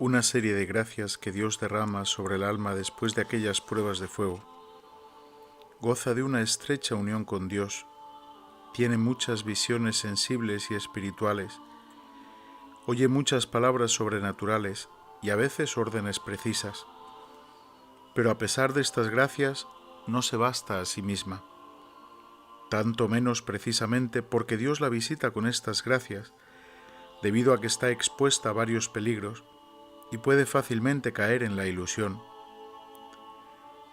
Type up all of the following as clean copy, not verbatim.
Una serie de gracias que Dios derrama sobre el alma después de aquellas pruebas de fuego. Goza de una estrecha unión con Dios, tiene muchas visiones sensibles y espirituales, oye muchas palabras sobrenaturales y a veces órdenes precisas. Pero a pesar de estas gracias, no se basta a sí misma. Tanto menos precisamente porque Dios la visita con estas gracias, debido a que está expuesta a varios peligros y puede fácilmente caer en la ilusión.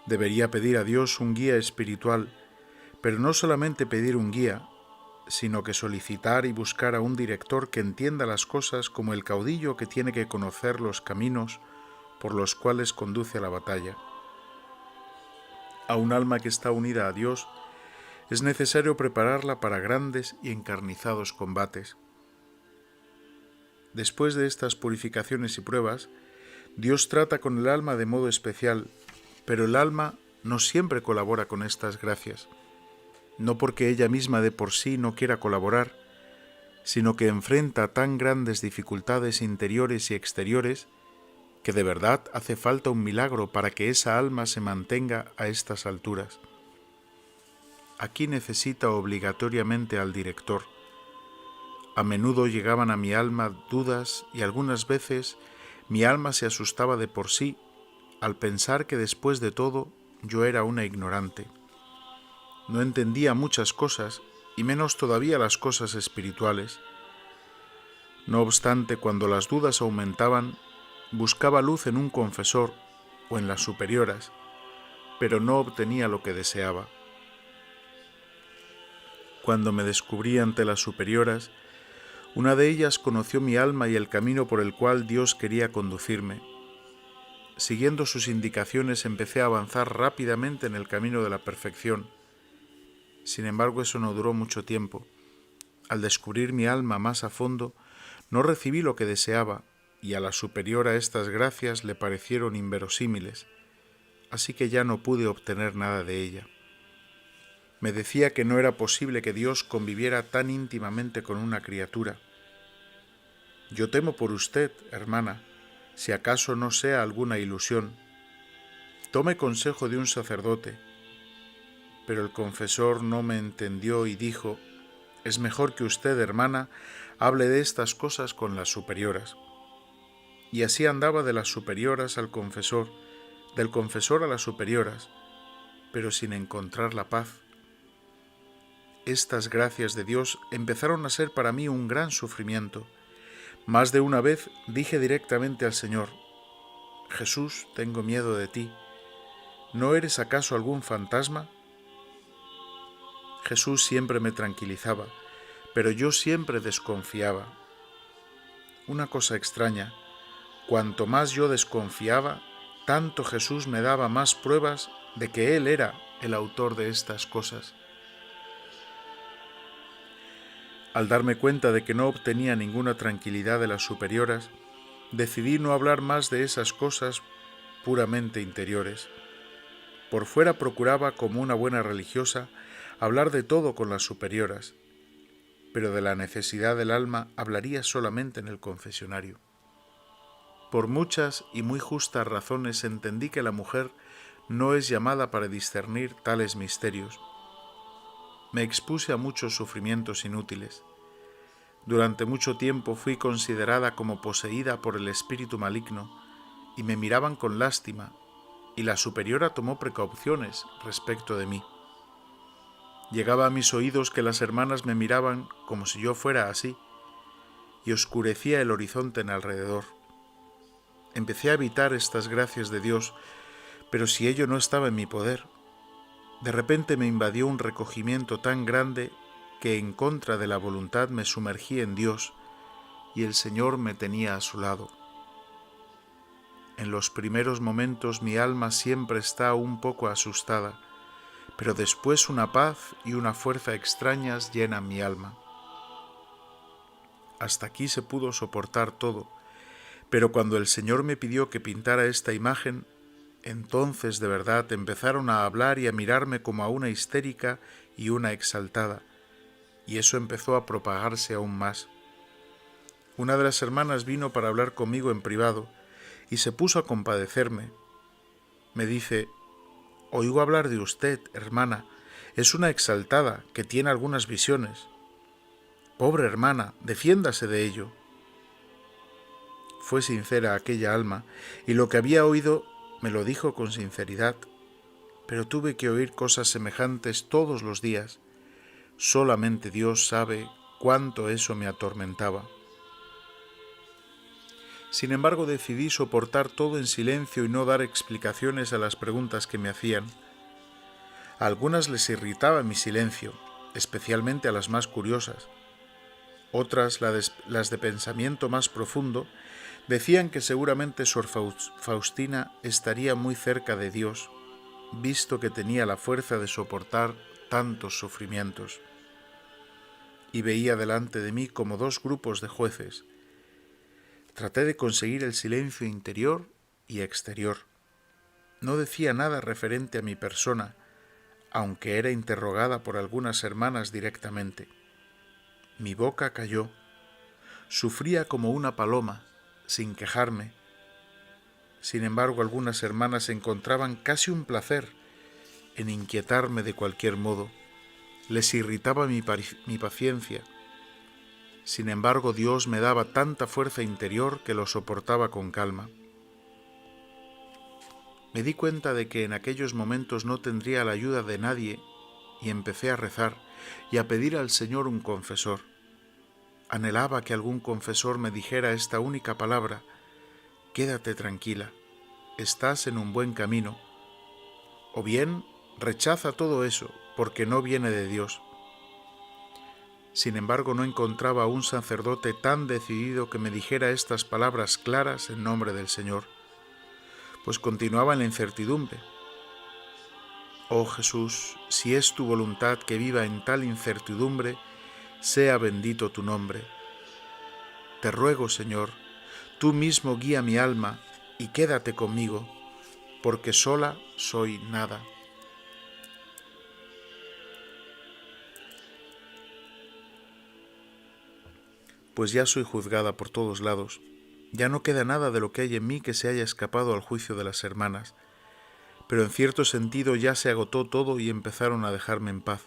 Debería pedir a Dios un guía espiritual, pero no solamente pedir un guía, sino que solicitar y buscar a un director que entienda las cosas como el caudillo que tiene que conocer los caminos por los cuales conduce a la batalla. A un alma que está unida a Dios es necesario prepararla para grandes y encarnizados combates. Después de estas purificaciones y pruebas, Dios trata con el alma de modo especial, pero el alma no siempre colabora con estas gracias, no porque ella misma de por sí no quiera colaborar, sino que enfrenta tan grandes dificultades interiores y exteriores que de verdad hace falta un milagro para que esa alma se mantenga a estas alturas. Aquí necesita obligatoriamente al director. A menudo llegaban a mi alma dudas y algunas veces mi alma se asustaba de por sí al pensar que después de todo yo era una ignorante. No entendía muchas cosas y menos todavía las cosas espirituales. No obstante, cuando las dudas aumentaban, buscaba luz en un confesor o en las superioras, pero no obtenía lo que deseaba. Cuando me descubrí ante las superioras, una de ellas conoció mi alma y el camino por el cual Dios quería conducirme. Siguiendo sus indicaciones empecé a avanzar rápidamente en el camino de la perfección. Sin embargo, eso no duró mucho tiempo. Al descubrir mi alma más a fondo, no recibí lo que deseaba, y a la superiora estas gracias le parecieron inverosímiles, así que ya no pude obtener nada de ella. Me decía que no era posible que Dios conviviera tan íntimamente con una criatura. Yo temo por usted, hermana, si acaso no sea alguna ilusión. Tome consejo de un sacerdote. Pero el confesor no me entendió y dijo: es mejor que usted, hermana, hable de estas cosas con las superioras. Y así andaba de las superioras al confesor, del confesor a las superioras, pero sin encontrar la paz. Estas gracias de Dios empezaron a ser para mí un gran sufrimiento. Más de una vez dije directamente al Señor: Jesús, tengo miedo de ti. ¿No eres acaso algún fantasma? Jesús siempre me tranquilizaba, pero yo siempre desconfiaba. Una cosa extraña, cuanto más yo desconfiaba, tanto Jesús me daba más pruebas de que Él era el autor de estas cosas. Al darme cuenta de que no obtenía ninguna tranquilidad de las superioras, decidí no hablar más de esas cosas puramente interiores. Por fuera procuraba, como una buena religiosa, hablar de todo con las superioras, pero de la necesidad del alma hablaría solamente en el confesionario. Por muchas y muy justas razones entendí que la mujer no es llamada para discernir tales misterios. Me expuse a muchos sufrimientos inútiles. Durante mucho tiempo fui considerada como poseída por el espíritu maligno y me miraban con lástima, y la superiora tomó precauciones respecto de mí. Llegaba a mis oídos que las hermanas me miraban como si yo fuera así, y oscurecía el horizonte en alrededor. Empecé a evitar estas gracias de Dios, pero si ello no estaba en mi poder, de repente me invadió un recogimiento tan grande que en contra de la voluntad me sumergí en Dios y el Señor me tenía a su lado. En los primeros momentos mi alma siempre está un poco asustada, pero después una paz y una fuerza extrañas llenan mi alma. Hasta aquí se pudo soportar todo, pero cuando el Señor me pidió que pintara esta imagen, entonces de verdad empezaron a hablar y a mirarme como a una histérica y una exaltada, y eso empezó a propagarse aún más. Una de las hermanas vino para hablar conmigo en privado, y se puso a compadecerme. Me dice: «Oigo hablar de usted, hermana. Es una exaltada que tiene algunas visiones. Pobre hermana, defiéndase de ello». Fue sincera aquella alma, y lo que había oído me lo dijo con sinceridad, pero tuve que oír cosas semejantes todos los días. Solamente Dios sabe cuánto eso me atormentaba. Sin embargo, decidí soportar todo en silencio y no dar explicaciones a las preguntas que me hacían. A algunas les irritaba mi silencio, especialmente a las más curiosas. Otras, las de pensamiento más profundo, decían que seguramente Sor Faustina estaría muy cerca de Dios, visto que tenía la fuerza de soportar tantos sufrimientos. Y veía delante de mí como dos grupos de jueces. Traté de conseguir el silencio interior y exterior. No decía nada referente a mi persona, aunque era interrogada por algunas hermanas directamente. Mi boca cayó. Sufría como una paloma, sin quejarme. Sin embargo, algunas hermanas encontraban casi un placer en inquietarme de cualquier modo. Les irritaba mi paciencia. Sin embargo, Dios me daba tanta fuerza interior que lo soportaba con calma. Me di cuenta de que en aquellos momentos no tendría la ayuda de nadie y empecé a rezar y a pedir al Señor un confesor. Anhelaba que algún confesor me dijera esta única palabra: quédate tranquila, estás en un buen camino. O bien, rechaza todo eso, porque no viene de Dios. Sin embargo, no encontraba a un sacerdote tan decidido que me dijera estas palabras claras en nombre del Señor, pues continuaba en la incertidumbre. Oh Jesús, si es tu voluntad que viva en tal incertidumbre, sea bendito tu nombre. Te ruego, Señor, tú mismo guía mi alma y quédate conmigo, porque sola soy nada. Pues ya soy juzgada por todos lados. Ya no queda nada de lo que hay en mí que se haya escapado al juicio de las hermanas. Pero en cierto sentido ya se agotó todo y empezaron a dejarme en paz.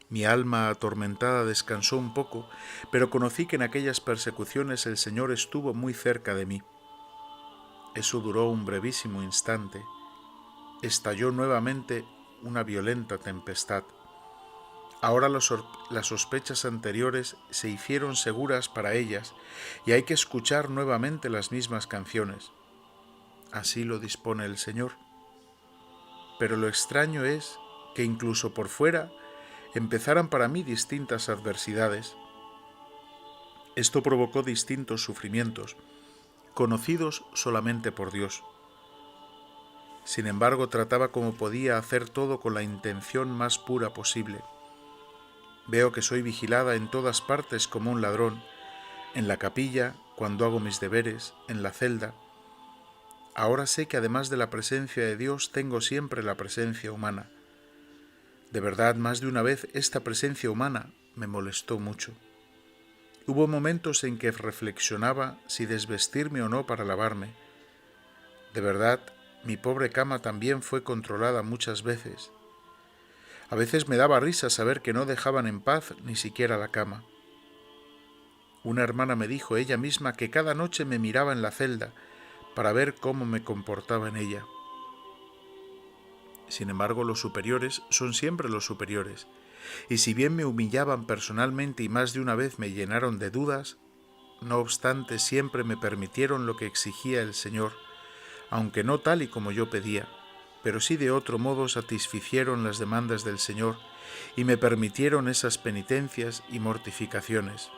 Mi alma atormentada descansó un poco, pero conocí que en aquellas persecuciones el Señor estuvo muy cerca de mí. Eso duró un brevísimo instante. Estalló nuevamente una violenta tempestad. Ahora las sospechas anteriores se hicieron seguras para ellas y hay que escuchar nuevamente las mismas canciones. Así lo dispone el Señor. Pero lo extraño es que incluso por fuera empezaran para mí distintas adversidades. Esto provocó distintos sufrimientos, conocidos solamente por Dios. Sin embargo, trataba como podía hacer todo con la intención más pura posible. Veo que soy vigilada en todas partes como un ladrón, en la capilla, cuando hago mis deberes, en la celda. Ahora sé que además de la presencia de Dios tengo siempre la presencia humana. De verdad, más de una vez esta presencia humana me molestó mucho. Hubo momentos en que reflexionaba si desvestirme o no para lavarme. De verdad, mi pobre cama también fue controlada muchas veces. A veces me daba risa saber que no dejaban en paz ni siquiera la cama. Una hermana me dijo ella misma que cada noche me miraba en la celda para ver cómo me comportaba en ella. Sin embargo, los superiores son siempre los superiores, y si bien me humillaban personalmente y más de una vez me llenaron de dudas, no obstante siempre me permitieron lo que exigía el Señor, aunque no tal y como yo pedía, pero sí de otro modo satisficieron las demandas del Señor y me permitieron esas penitencias y mortificaciones.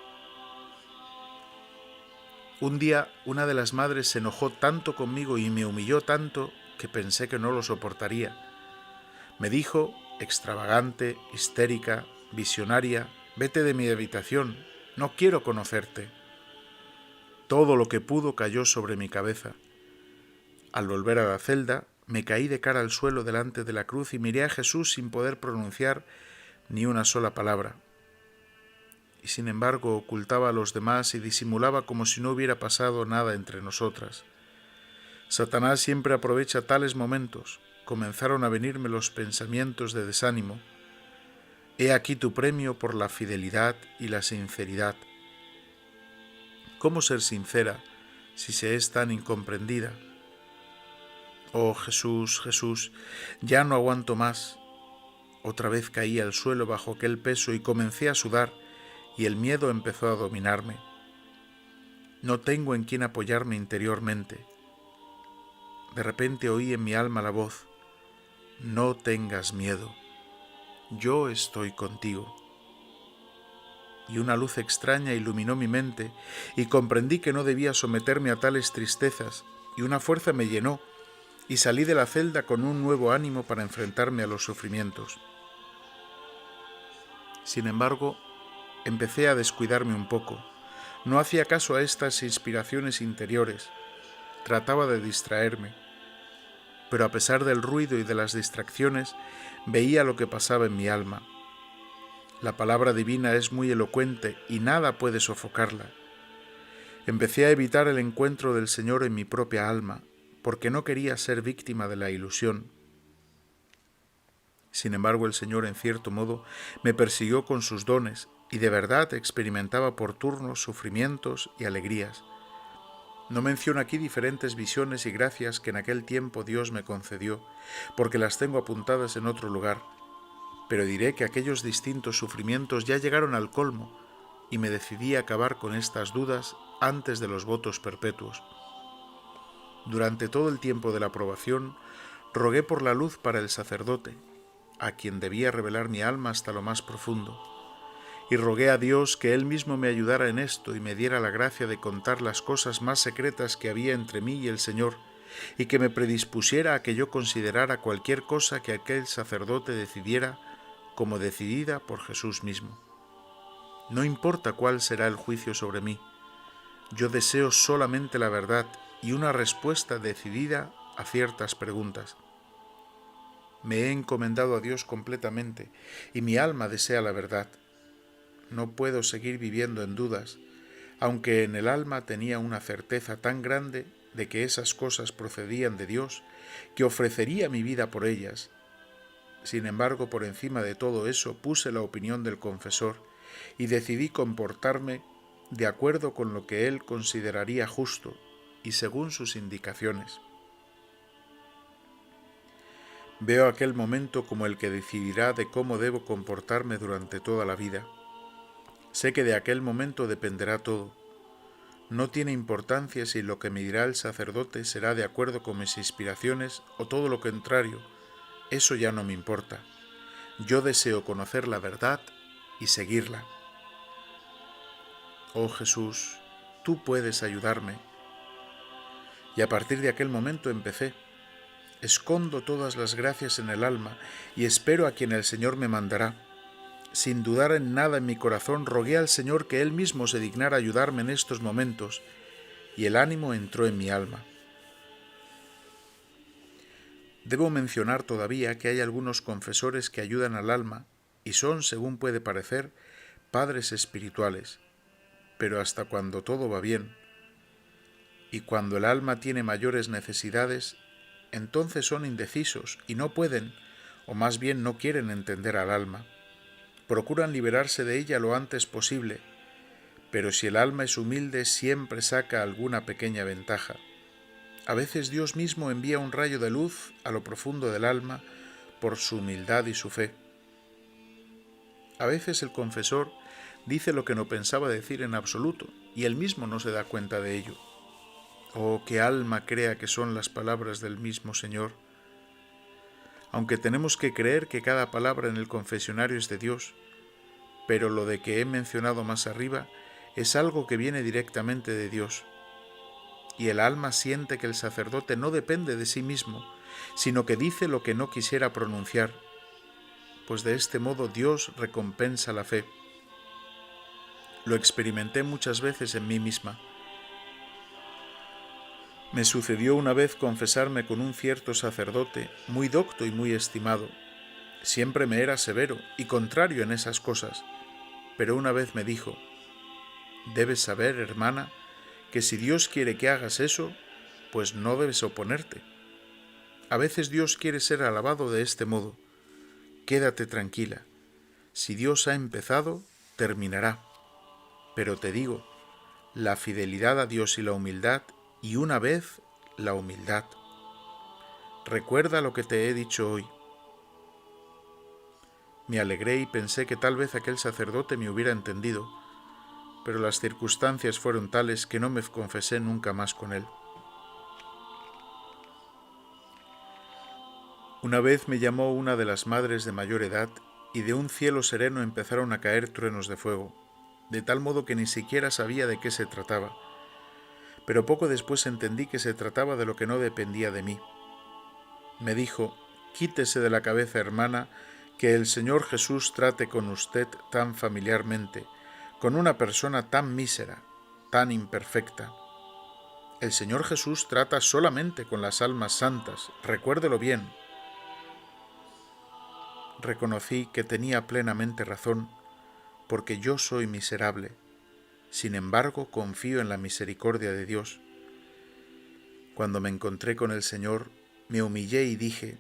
Un día una de las madres se enojó tanto conmigo y me humilló tanto que pensé que no lo soportaría. Me dijo, extravagante, histérica, visionaria: vete de mi habitación, no quiero conocerte. Todo lo que pudo cayó sobre mi cabeza. Al volver a la celda, me caí de cara al suelo delante de la cruz y miré a Jesús sin poder pronunciar ni una sola palabra. Y sin embargo ocultaba a los demás y disimulaba como si no hubiera pasado nada entre nosotras. Satanás siempre aprovecha tales momentos. Comenzaron a venirme los pensamientos de desánimo. He aquí tu premio por la fidelidad y la sinceridad. ¿Cómo ser sincera si se es tan incomprendida? Oh Jesús, Jesús, ya no aguanto más. Otra vez caí al suelo bajo aquel peso y comencé a sudar, y el miedo empezó a dominarme. No tengo en quién apoyarme interiormente. De repente oí en mi alma la voz: no tengas miedo, yo estoy contigo. Y una luz extraña iluminó mi mente y comprendí que no debía someterme a tales tristezas, y una fuerza me llenó y salí de la celda con un nuevo ánimo para enfrentarme a los sufrimientos. Sin embargo, empecé a descuidarme un poco. No hacía caso a estas inspiraciones interiores. Trataba de distraerme, pero a pesar del ruido y de las distracciones, veía lo que pasaba en mi alma. La palabra divina es muy elocuente y nada puede sofocarla. Empecé a evitar el encuentro del Señor en mi propia alma, porque no quería ser víctima de la ilusión. Sin embargo, el Señor, en cierto modo, me persiguió con sus dones y de verdad experimentaba por turnos sufrimientos y alegrías. No menciono aquí diferentes visiones y gracias que en aquel tiempo Dios me concedió, porque las tengo apuntadas en otro lugar, pero diré que aquellos distintos sufrimientos ya llegaron al colmo y me decidí a acabar con estas dudas antes de los votos perpetuos. Durante todo el tiempo de la probación, rogué por la luz para el sacerdote, a quien debía revelar mi alma hasta lo más profundo, y rogué a Dios que Él mismo me ayudara en esto y me diera la gracia de contar las cosas más secretas que había entre mí y el Señor, y que me predispusiera a que yo considerara cualquier cosa que aquel sacerdote decidiera como decidida por Jesús mismo. No importa cuál será el juicio sobre mí, yo deseo solamente la verdad y una respuesta decidida a ciertas preguntas. Me he encomendado a Dios completamente y mi alma desea la verdad. No puedo seguir viviendo en dudas, aunque en el alma tenía una certeza tan grande de que esas cosas procedían de Dios, que ofrecería mi vida por ellas. Sin embargo, por encima de todo eso puse la opinión del confesor y decidí comportarme de acuerdo con lo que él consideraría justo y según sus indicaciones. Veo aquel momento como el que decidirá de cómo debo comportarme durante toda la vida. Sé que de aquel momento dependerá todo. No tiene importancia si lo que me dirá el sacerdote será de acuerdo con mis inspiraciones o todo lo contrario. Eso ya no me importa. Yo deseo conocer la verdad y seguirla. Oh Jesús, tú puedes ayudarme. Y a partir de aquel momento empecé. Escondo todas las gracias en el alma y espero a quien el Señor me mandará. Sin dudar en nada en mi corazón, rogué al Señor que Él mismo se dignara ayudarme en estos momentos, y el ánimo entró en mi alma. Debo mencionar todavía que hay algunos confesores que ayudan al alma y son, según puede parecer, padres espirituales, pero hasta cuando todo va bien. Y cuando el alma tiene mayores necesidades, entonces son indecisos y no pueden, o más bien no quieren entender al alma. Procuran liberarse de ella lo antes posible, pero si el alma es humilde siempre saca alguna pequeña ventaja. A veces Dios mismo envía un rayo de luz a lo profundo del alma por su humildad y su fe. A veces el confesor dice lo que no pensaba decir en absoluto y él mismo no se da cuenta de ello. Oh, que alma crea que son las palabras del mismo Señor. Aunque tenemos que creer que cada palabra en el confesionario es de Dios, pero lo de que he mencionado más arriba es algo que viene directamente de Dios. Y el alma siente que el sacerdote no depende de sí mismo, sino que dice lo que no quisiera pronunciar, pues de este modo Dios recompensa la fe. Lo experimenté muchas veces en mí misma. Me sucedió una vez confesarme con un cierto sacerdote, muy docto y muy estimado. Siempre me era severo y contrario en esas cosas, pero una vez me dijo: «Debes saber, hermana, que si Dios quiere que hagas eso, pues no debes oponerte. A veces Dios quiere ser alabado de este modo. Quédate tranquila. Si Dios ha empezado, terminará. Pero te digo, la fidelidad a Dios y la humildad, y una vez la humildad. Recuerda lo que te he dicho hoy. Me alegré y pensé que tal vez aquel sacerdote me hubiera entendido, pero las circunstancias fueron tales que no me confesé nunca más con él. Una vez me llamó una de las madres de mayor edad y de un cielo sereno empezaron a caer truenos de fuego, de tal modo que ni siquiera sabía de qué se trataba. Pero poco después entendí que se trataba de lo que no dependía de mí. Me dijo: «Quítese de la cabeza, hermana, que el Señor Jesús trate con usted tan familiarmente, con una persona tan mísera, tan imperfecta. El Señor Jesús trata solamente con las almas santas, recuérdelo bien». Reconocí que tenía plenamente razón, porque yo soy miserable. Sin embargo, confío en la misericordia de Dios. Cuando me encontré con el Señor, me humillé y dije: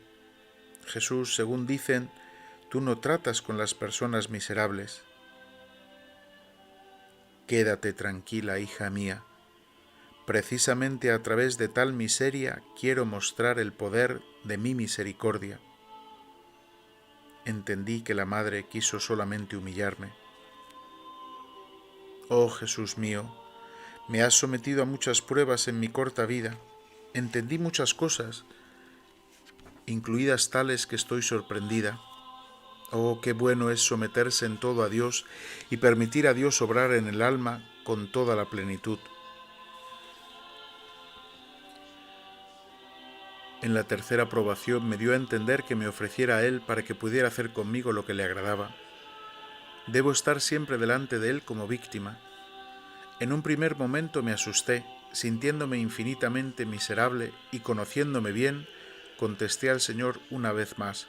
«Jesús, según dicen, tú no tratas con las personas miserables». Quédate tranquila, hija mía. Precisamente a través de tal miseria quiero mostrar el poder de mi misericordia. Entendí que la Madre quiso solamente humillarme. Oh Jesús mío, me has sometido a muchas pruebas en mi corta vida. Entendí muchas cosas, incluidas tales que estoy sorprendida. Oh, qué bueno es someterse en todo a Dios y permitir a Dios obrar en el alma con toda la plenitud. En la tercera probación me dio a entender que me ofreciera a Él para que pudiera hacer conmigo lo que le agradaba. Debo estar siempre delante de Él como víctima. En un primer momento me asusté, sintiéndome infinitamente miserable y conociéndome bien, contesté al Señor una vez más: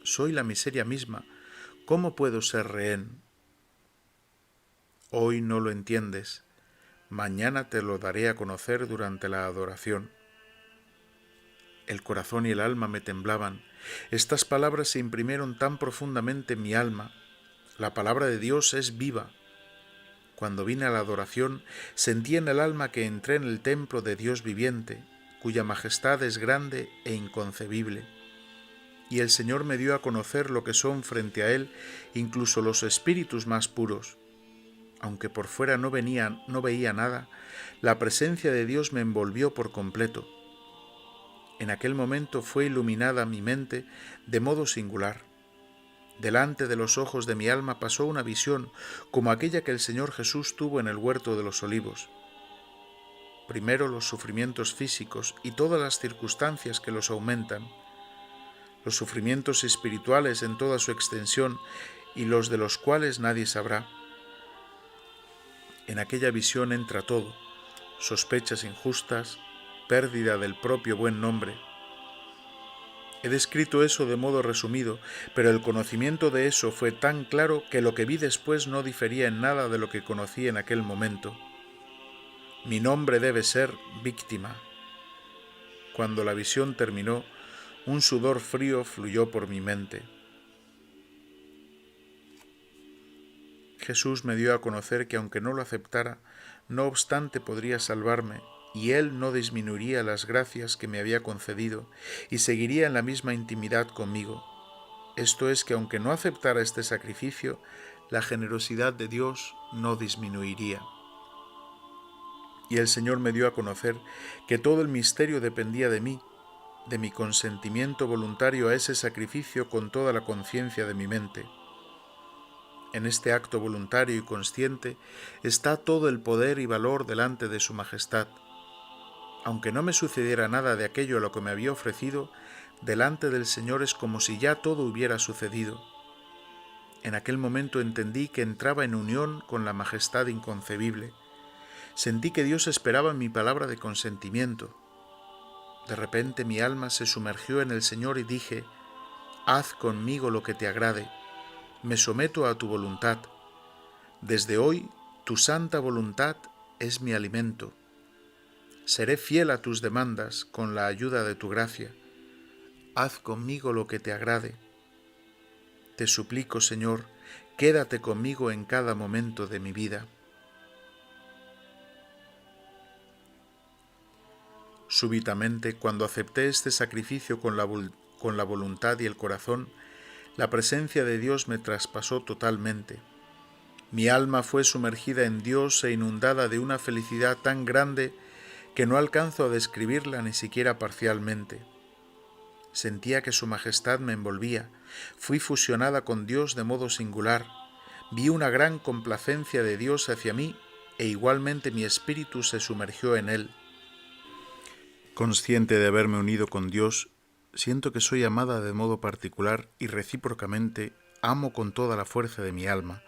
«Soy la miseria misma, ¿cómo puedo ser rehén?» Hoy no lo entiendes, mañana te lo daré a conocer durante la adoración. El corazón y el alma me temblaban. Estas palabras se imprimieron tan profundamente en mi alma. La palabra de Dios es viva. Cuando vine a la adoración, sentí en el alma que entré en el templo de Dios viviente, cuya majestad es grande e inconcebible. Y el Señor me dio a conocer lo que son frente a Él incluso los espíritus más puros. Aunque por fuera no veía nada, la presencia de Dios me envolvió por completo. En aquel momento fue iluminada mi mente de modo singular. Delante de los ojos de mi alma pasó una visión como aquella que el Señor Jesús tuvo en el huerto de los Olivos. Primero los sufrimientos físicos y todas las circunstancias que los aumentan, los sufrimientos espirituales en toda su extensión y los de los cuales nadie sabrá. En aquella visión entra todo: sospechas injustas, pérdida del propio buen nombre. He descrito eso de modo resumido, pero el conocimiento de eso fue tan claro que lo que vi después no difería en nada de lo que conocí en aquel momento. Mi nombre debe ser víctima. Cuando la visión terminó, un sudor frío fluyó por mi mente. Jesús me dio a conocer que aunque no lo aceptara, no obstante podría salvarme, y Él no disminuiría las gracias que me había concedido y seguiría en la misma intimidad conmigo. Esto es que aunque no aceptara este sacrificio, la generosidad de Dios no disminuiría. Y el Señor me dio a conocer que todo el misterio dependía de mí, de mi consentimiento voluntario a ese sacrificio con toda la conciencia de mi mente. En este acto voluntario y consciente está todo el poder y valor delante de su majestad. Aunque no me sucediera nada de aquello a lo que me había ofrecido, delante del Señor es como si ya todo hubiera sucedido. En aquel momento entendí que entraba en unión con la majestad inconcebible. Sentí que Dios esperaba mi palabra de consentimiento. De repente mi alma se sumergió en el Señor y dije: «Haz conmigo lo que te agrade. Me someto a tu voluntad. Desde hoy, tu santa voluntad es mi alimento. seré fiel a tus demandas con la ayuda de tu gracia. Haz conmigo lo que te agrade. Te suplico, Señor, quédate conmigo en cada momento de mi vida. Súbitamente, cuando acepté este sacrificio con la voluntad y el corazón, la presencia de Dios me traspasó totalmente. Mi alma fue sumergida en Dios e inundada de una felicidad tan grande que no alcanzo a describirla ni siquiera parcialmente. Sentía que su majestad me envolvía, fui fusionada con Dios de modo singular, vi una gran complacencia de Dios hacia mí e igualmente mi espíritu se sumergió en Él. Consciente de haberme unido con Dios, siento que soy amada de modo particular y recíprocamente amo con toda la fuerza de mi alma.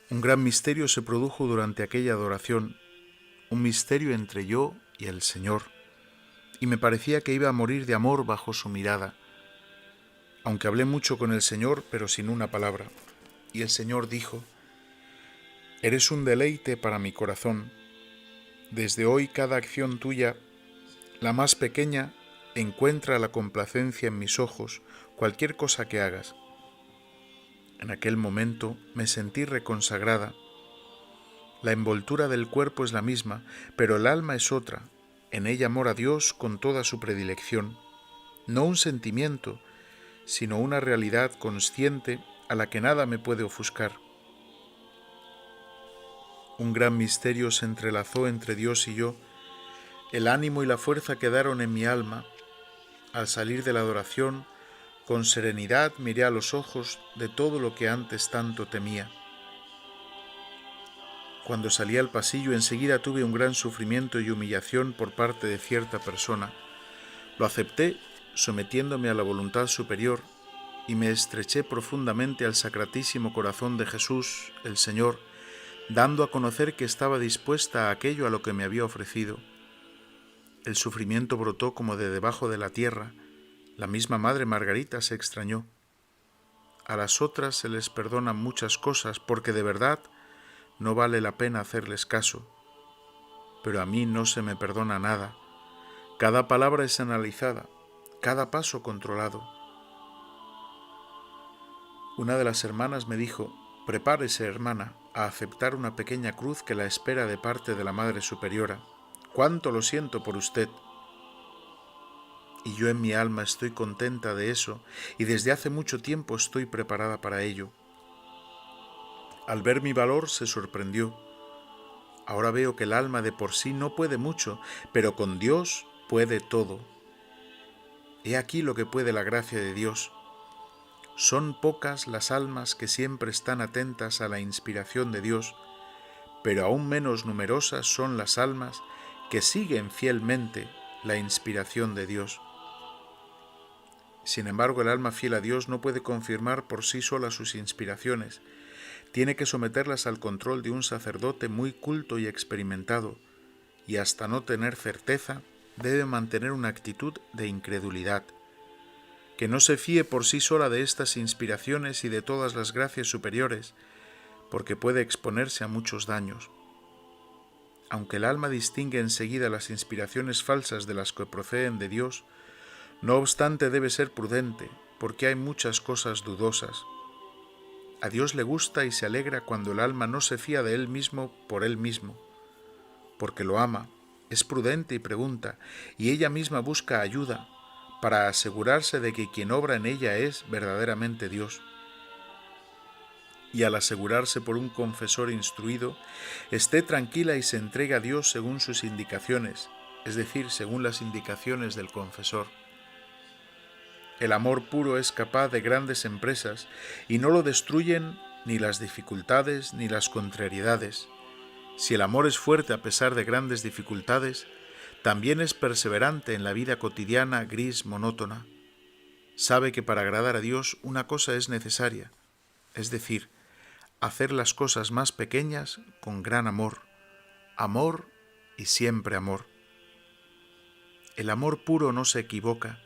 Un gran misterio se produjo durante aquella adoración, un misterio entre yo y el Señor, y me parecía que iba a morir de amor bajo su mirada, aunque hablé mucho con el Señor, pero sin una palabra. Y el Señor dijo: «Eres un deleite para mi corazón. Desde hoy cada acción tuya, la más pequeña, encuentra la complacencia en mis ojos, cualquier cosa que hagas». En aquel momento me sentí reconsagrada. La envoltura del cuerpo es la misma, pero el alma es otra. En ella mora Dios con toda su predilección. No un sentimiento, sino una realidad consciente a la que nada me puede ofuscar. Un gran misterio se entrelazó entre Dios y yo. El ánimo y la fuerza quedaron en mi alma. Al salir de la adoración, con serenidad miré a los ojos de todo lo que antes tanto temía. Cuando salí al pasillo, enseguida tuve un gran sufrimiento y humillación por parte de cierta persona. Lo acepté, sometiéndome a la voluntad superior, y me estreché profundamente al Sacratísimo Corazón de Jesús, el Señor, dando a conocer que estaba dispuesta a aquello a lo que me había ofrecido. El sufrimiento brotó como de debajo de la tierra. La misma Madre Margarita se extrañó. A las otras se les perdonan muchas cosas porque de verdad no vale la pena hacerles caso. Pero a mí no se me perdona nada. Cada palabra es analizada, cada paso controlado. Una de las hermanas me dijo: «Prepárese, hermana, a aceptar una pequeña cruz que la espera de parte de la Madre Superiora. ¡Cuánto lo siento por usted!». Y yo en mi alma estoy contenta de eso, y desde hace mucho tiempo estoy preparada para ello. Al ver mi valor se sorprendió. Ahora veo que el alma de por sí no puede mucho, pero con Dios puede todo. He aquí lo que puede la gracia de Dios. Son pocas las almas que siempre están atentas a la inspiración de Dios, pero aún menos numerosas son las almas que siguen fielmente la inspiración de Dios. Sin embargo, el alma fiel a Dios no puede confirmar por sí sola sus inspiraciones. Tiene que someterlas al control de un sacerdote muy culto y experimentado, y hasta no tener certeza, debe mantener una actitud de incredulidad. Que no se fíe por sí sola de estas inspiraciones y de todas las gracias superiores, porque puede exponerse a muchos daños. Aunque el alma distingue enseguida las inspiraciones falsas de las que proceden de Dios, no obstante debe ser prudente, porque hay muchas cosas dudosas. A Dios le gusta y se alegra cuando el alma no se fía de Él mismo por Él mismo, porque lo ama, es prudente y pregunta, y ella misma busca ayuda, para asegurarse de que quien obra en ella es verdaderamente Dios. Y al asegurarse por un confesor instruido, esté tranquila y se entregue a Dios según sus indicaciones, es decir, según las indicaciones del confesor. El amor puro es capaz de grandes empresas y no lo destruyen ni las dificultades ni las contrariedades. Si el amor es fuerte a pesar de grandes dificultades, también es perseverante en la vida cotidiana gris, monótona. Sabe que para agradar a Dios una cosa es necesaria, es decir, hacer las cosas más pequeñas con gran amor, amor y siempre amor. El amor puro no se equivoca,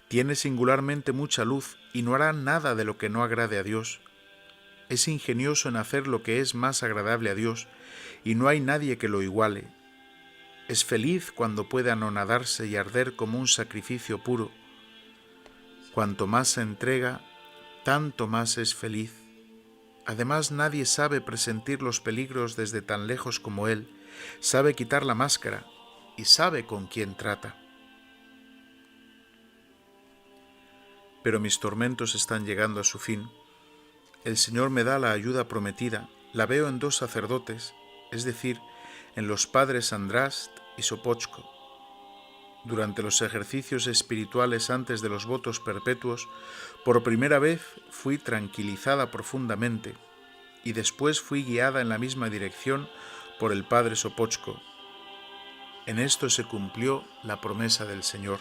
tiene singularmente mucha luz y no hará nada de lo que no agrade a Dios. Es ingenioso en hacer lo que es más agradable a Dios y no hay nadie que lo iguale. Es feliz cuando puede anonadarse y arder como un sacrificio puro. Cuanto más se entrega, tanto más es feliz. Además, nadie sabe presentir los peligros desde tan lejos como él, sabe quitar la máscara y sabe con quién trata. Pero mis tormentos están llegando a su fin. El Señor me da la ayuda prometida, la veo en 2 sacerdotes, es decir, en los padres Andrast y Sopochko. Durante los ejercicios espirituales antes de los votos perpetuos, por primera vez fui tranquilizada profundamente y después fui guiada en la misma dirección por el padre Sopochko. En esto se cumplió la promesa del Señor.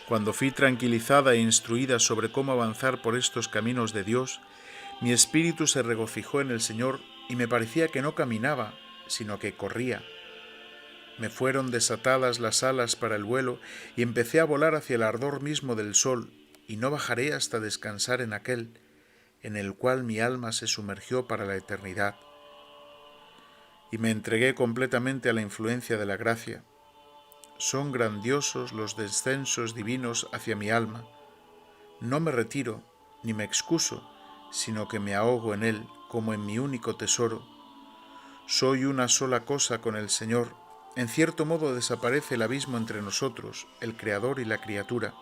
Cuando fui tranquilizada e instruida sobre cómo avanzar por estos caminos de Dios, mi espíritu se regocijó en el Señor y me parecía que no caminaba, sino que corría. Me fueron desatadas las alas para el vuelo y empecé a volar hacia el ardor mismo del sol, y no bajaré hasta descansar en aquel, en el cual mi alma se sumergió para la eternidad. Y me entregué completamente a la influencia de la gracia. Son grandiosos los descensos divinos hacia mi alma. No me retiro, ni me excuso, sino que me ahogo en él como en mi único tesoro. Soy una sola cosa con el Señor. En cierto modo desaparece el abismo entre nosotros, el Creador y la criatura.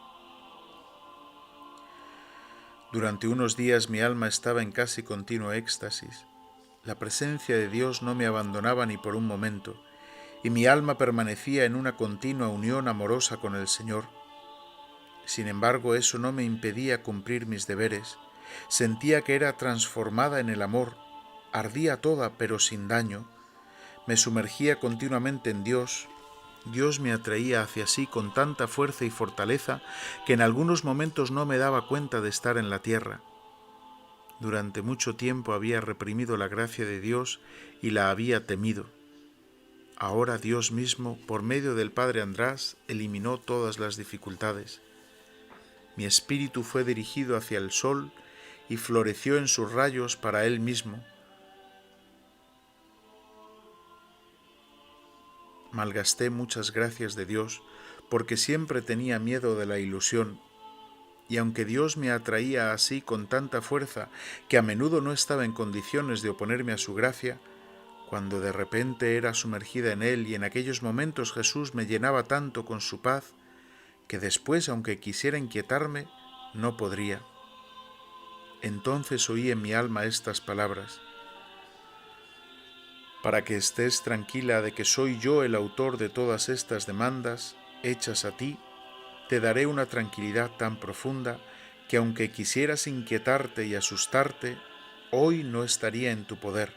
Durante unos días mi alma estaba en casi continuo éxtasis. La presencia de Dios no me abandonaba ni por un momento, y mi alma permanecía en una continua unión amorosa con el Señor. Sin embargo, eso no me impedía cumplir mis deberes. Sentía que era transformada en el amor, ardía toda pero sin daño. Me sumergía continuamente en Dios. Dios me atraía hacia sí con tanta fuerza y fortaleza que en algunos momentos no me daba cuenta de estar en la tierra. Durante mucho tiempo había reprimido la gracia de Dios y la había temido. Ahora Dios mismo, por medio del Padre András, eliminó todas las dificultades. Mi espíritu fue dirigido hacia el sol y floreció en sus rayos para él mismo. Malgasté muchas gracias de Dios porque siempre tenía miedo de la ilusión, y aunque Dios me atraía así con tanta fuerza que a menudo no estaba en condiciones de oponerme a su gracia, cuando de repente era sumergida en él y en aquellos momentos Jesús me llenaba tanto con su paz que después, aunque quisiera inquietarme, no podría. Entonces oí en mi alma estas palabras: para que estés tranquila de que soy yo el autor de todas estas demandas hechas a ti, te daré una tranquilidad tan profunda que aunque quisieras inquietarte y asustarte, hoy no estaría en tu poder,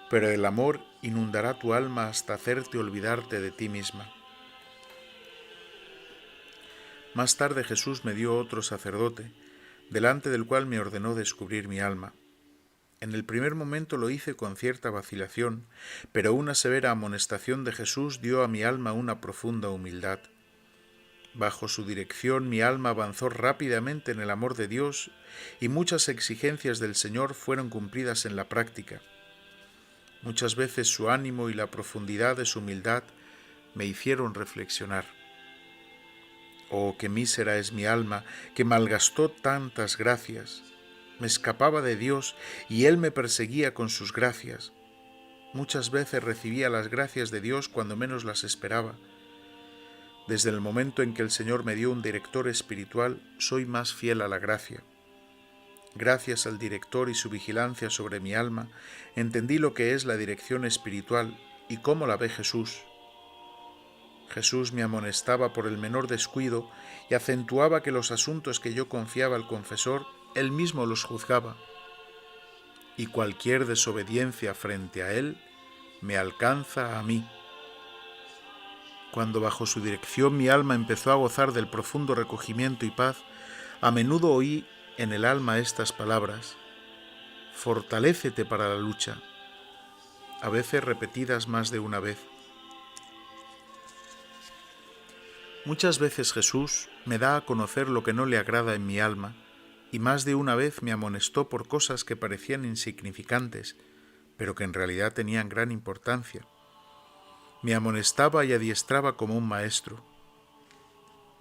pero el amor inundará tu alma hasta hacerte olvidarte de ti misma. Más tarde Jesús me dio otro sacerdote, delante del cual me ordenó descubrir mi alma. En el primer momento lo hice con cierta vacilación, pero una severa amonestación de Jesús dio a mi alma una profunda humildad. Bajo su dirección mi alma avanzó rápidamente en el amor de Dios y muchas exigencias del Señor fueron cumplidas en la práctica. Muchas veces su ánimo y la profundidad de su humildad me hicieron reflexionar. Oh, qué mísera es mi alma, que malgastó tantas gracias. Me escapaba de Dios y Él me perseguía con sus gracias. Muchas veces recibía las gracias de Dios cuando menos las esperaba. Desde el momento en que el Señor me dio un director espiritual, soy más fiel a la gracia. Gracias al director y su vigilancia sobre mi alma, entendí lo que es la dirección espiritual y cómo la ve Jesús. Jesús me amonestaba por el menor descuido y acentuaba que los asuntos que yo confiaba al confesor, él mismo los juzgaba, y cualquier desobediencia frente a él me alcanza a mí. Cuando bajo su dirección mi alma empezó a gozar del profundo recogimiento y paz, a menudo oí en el alma estas palabras: fortalécete para la lucha, a veces repetidas más de una vez. Muchas veces Jesús me da a conocer lo que no le agrada en mi alma, y más de una vez me amonestó por cosas que parecían insignificantes, pero que en realidad tenían gran importancia. Me amonestaba y adiestraba como un maestro.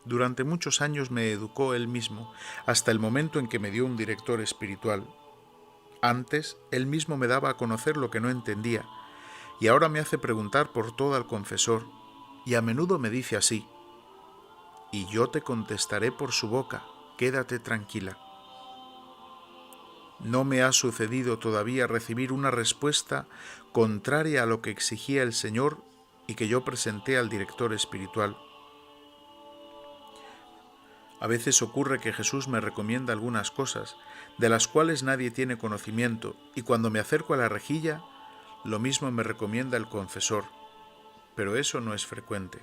Durante muchos años me educó él mismo, hasta el momento en que me dio un director espiritual. Antes, él mismo me daba a conocer lo que no entendía, y ahora me hace preguntar por todo al confesor, y a menudo me dice así: y yo te contestaré por su boca, quédate tranquila. No me ha sucedido todavía recibir una respuesta contraria a lo que exigía el Señor y que yo presenté al director espiritual. A veces ocurre que Jesús me recomienda algunas cosas de las cuales nadie tiene conocimiento, y cuando me acerco a la rejilla, lo mismo me recomienda el confesor, pero eso no es frecuente.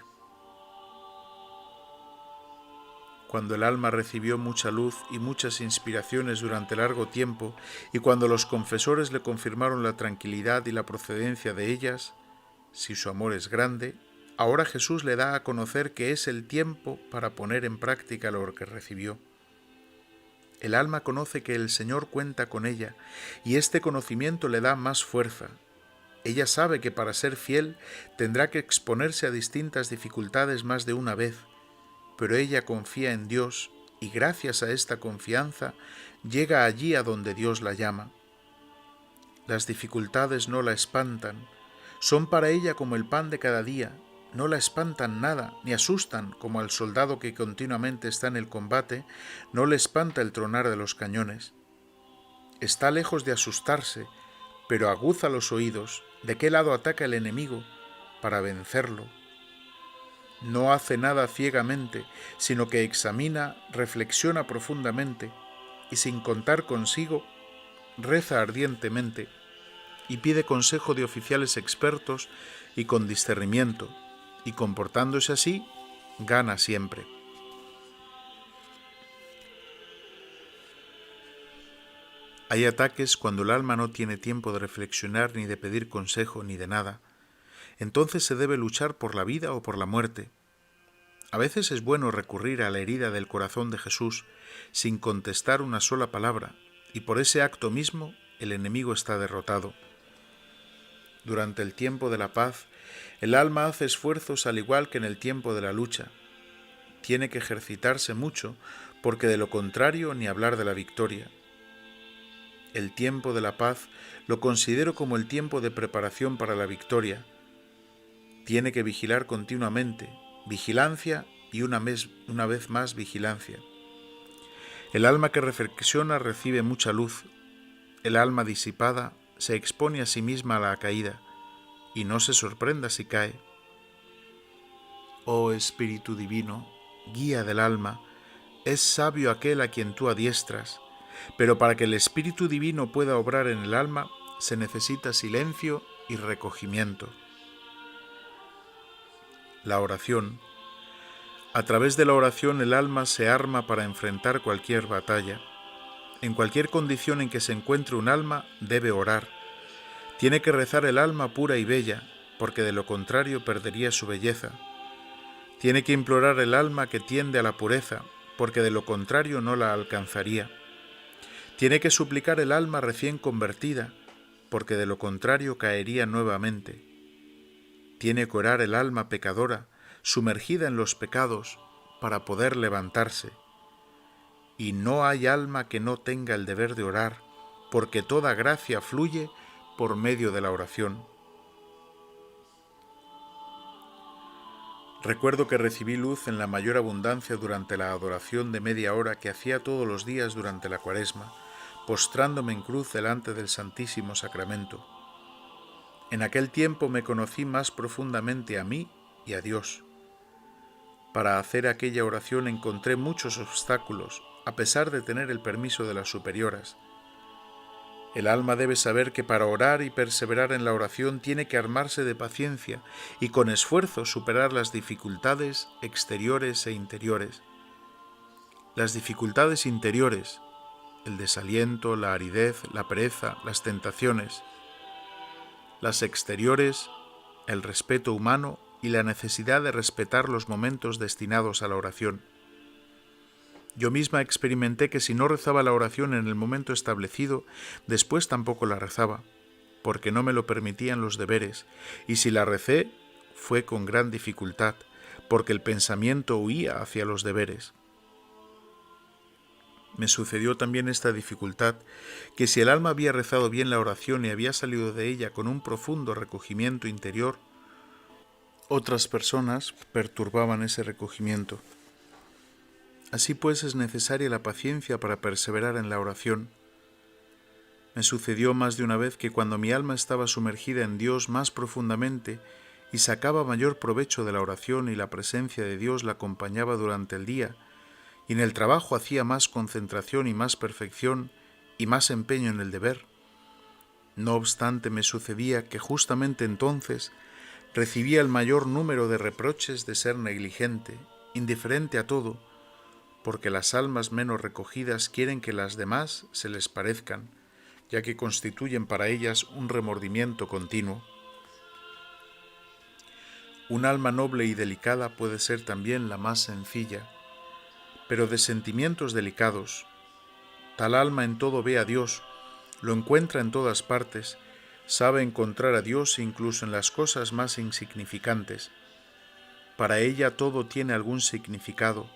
Cuando el alma recibió mucha luz y muchas inspiraciones durante largo tiempo, y cuando los confesores le confirmaron la tranquilidad y la procedencia de ellas, si su amor es grande, ahora Jesús le da a conocer que es el tiempo para poner en práctica lo que recibió. El alma conoce que el Señor cuenta con ella, y este conocimiento le da más fuerza. Ella sabe que para ser fiel tendrá que exponerse a distintas dificultades más de una vez, pero ella confía en Dios y gracias a esta confianza llega allí a donde Dios la llama. Las dificultades no la espantan, son para ella como el pan de cada día, no la espantan nada, ni asustan como al soldado que continuamente está en el combate, no le espanta el tronar de los cañones. Está lejos de asustarse, pero aguza los oídos de qué lado ataca el enemigo para vencerlo. No hace nada ciegamente, sino que examina, reflexiona profundamente y sin contar consigo, reza ardientemente y pide consejo de oficiales expertos y con discernimiento, y comportándose así, gana siempre. Hay ataques cuando el alma no tiene tiempo de reflexionar ni de pedir consejo ni de nada. Entonces se debe luchar por la vida o por la muerte. A veces es bueno recurrir a la herida del corazón de Jesús sin contestar una sola palabra, y por ese acto mismo el enemigo está derrotado. Durante el tiempo de la paz, el alma hace esfuerzos al igual que en el tiempo de la lucha. Tiene que ejercitarse mucho, porque de lo contrario ni hablar de la victoria. El tiempo de la paz lo considero como el tiempo de preparación para la victoria. Tiene que vigilar continuamente, vigilancia y una vez más vigilancia. El alma que reflexiona recibe mucha luz. El alma disipada se expone a sí misma a la caída, y no se sorprenda si cae. Oh Espíritu Divino, guía del alma, es sabio aquel a quien tú adiestras, pero para que el Espíritu Divino pueda obrar en el alma, se necesita silencio y recogimiento. La oración. A través de la oración el alma se arma para enfrentar cualquier batalla. En cualquier condición en que se encuentre un alma, debe orar. Tiene que rezar el alma pura y bella, porque de lo contrario perdería su belleza. Tiene que implorar el alma que tiende a la pureza, porque de lo contrario no la alcanzaría. Tiene que suplicar el alma recién convertida, porque de lo contrario caería nuevamente. Tiene que orar el alma pecadora, sumergida en los pecados, para poder levantarse. Y no hay alma que no tenga el deber de orar, porque toda gracia fluye por medio de la oración. Recuerdo que recibí luz en la mayor abundancia durante la adoración de media hora que hacía todos los días durante la Cuaresma, postrándome en cruz delante del Santísimo Sacramento. En aquel tiempo me conocí más profundamente a mí y a Dios. Para hacer aquella oración encontré muchos obstáculos, a pesar de tener el permiso de las superioras. El alma debe saber que para orar y perseverar en la oración tiene que armarse de paciencia y con esfuerzo superar las dificultades exteriores e interiores. Las dificultades interiores, el desaliento, la aridez, la pereza, las tentaciones. Las exteriores, el respeto humano y la necesidad de respetar los momentos destinados a la oración. Yo misma experimenté que si no rezaba la oración en el momento establecido, después tampoco la rezaba, porque no me lo permitían los deberes, y si la recé, fue con gran dificultad, porque el pensamiento huía hacia los deberes. Me sucedió también esta dificultad, que si el alma había rezado bien la oración y había salido de ella con un profundo recogimiento interior, otras personas perturbaban ese recogimiento. Así pues es necesaria la paciencia para perseverar en la oración. Me sucedió más de una vez que cuando mi alma estaba sumergida en Dios más profundamente y sacaba mayor provecho de la oración y la presencia de Dios la acompañaba durante el día, y en el trabajo hacía más concentración y más perfección y más empeño en el deber, no obstante me sucedía que justamente entonces recibía el mayor número de reproches de ser negligente, indiferente a todo, porque las almas menos recogidas quieren que las demás se les parezcan, ya que constituyen para ellas un remordimiento continuo. Un alma noble y delicada puede ser también la más sencilla, pero de sentimientos delicados. Tal alma en todo ve a Dios, lo encuentra en todas partes, sabe encontrar a Dios incluso en las cosas más insignificantes. Para ella todo tiene algún significado,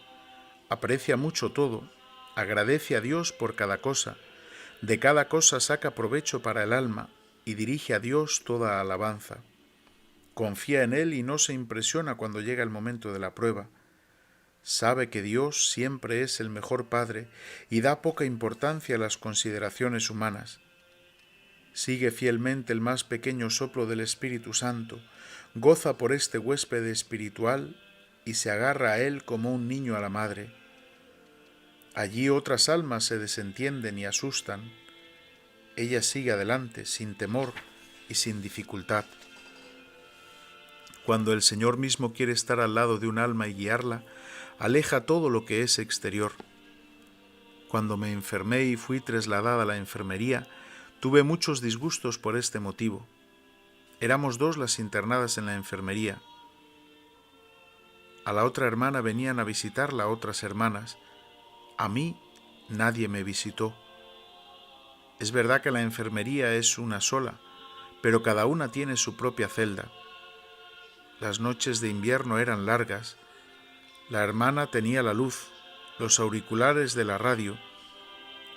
aprecia mucho todo, agradece a Dios por cada cosa, de cada cosa saca provecho para el alma y dirige a Dios toda alabanza. Confía en Él y no se impresiona cuando llega el momento de la prueba. Sabe que Dios siempre es el mejor Padre y da poca importancia a las consideraciones humanas. Sigue fielmente el más pequeño soplo del Espíritu Santo, goza por este huésped espiritual y se agarra a él como un niño a la madre. Allí otras almas se desentienden y asustan. Ella sigue adelante, sin temor y sin dificultad. Cuando el Señor mismo quiere estar al lado de un alma y guiarla, aleja todo lo que es exterior. Cuando me enfermé y fui trasladada a la enfermería, tuve muchos disgustos por este motivo. Éramos 2 las internadas en la enfermería. A la otra hermana venían a visitarla otras hermanas. A mí nadie me visitó. Es verdad que la enfermería es una sola, pero cada una tiene su propia celda. Las noches de invierno eran largas. La hermana tenía la luz, los auriculares de la radio,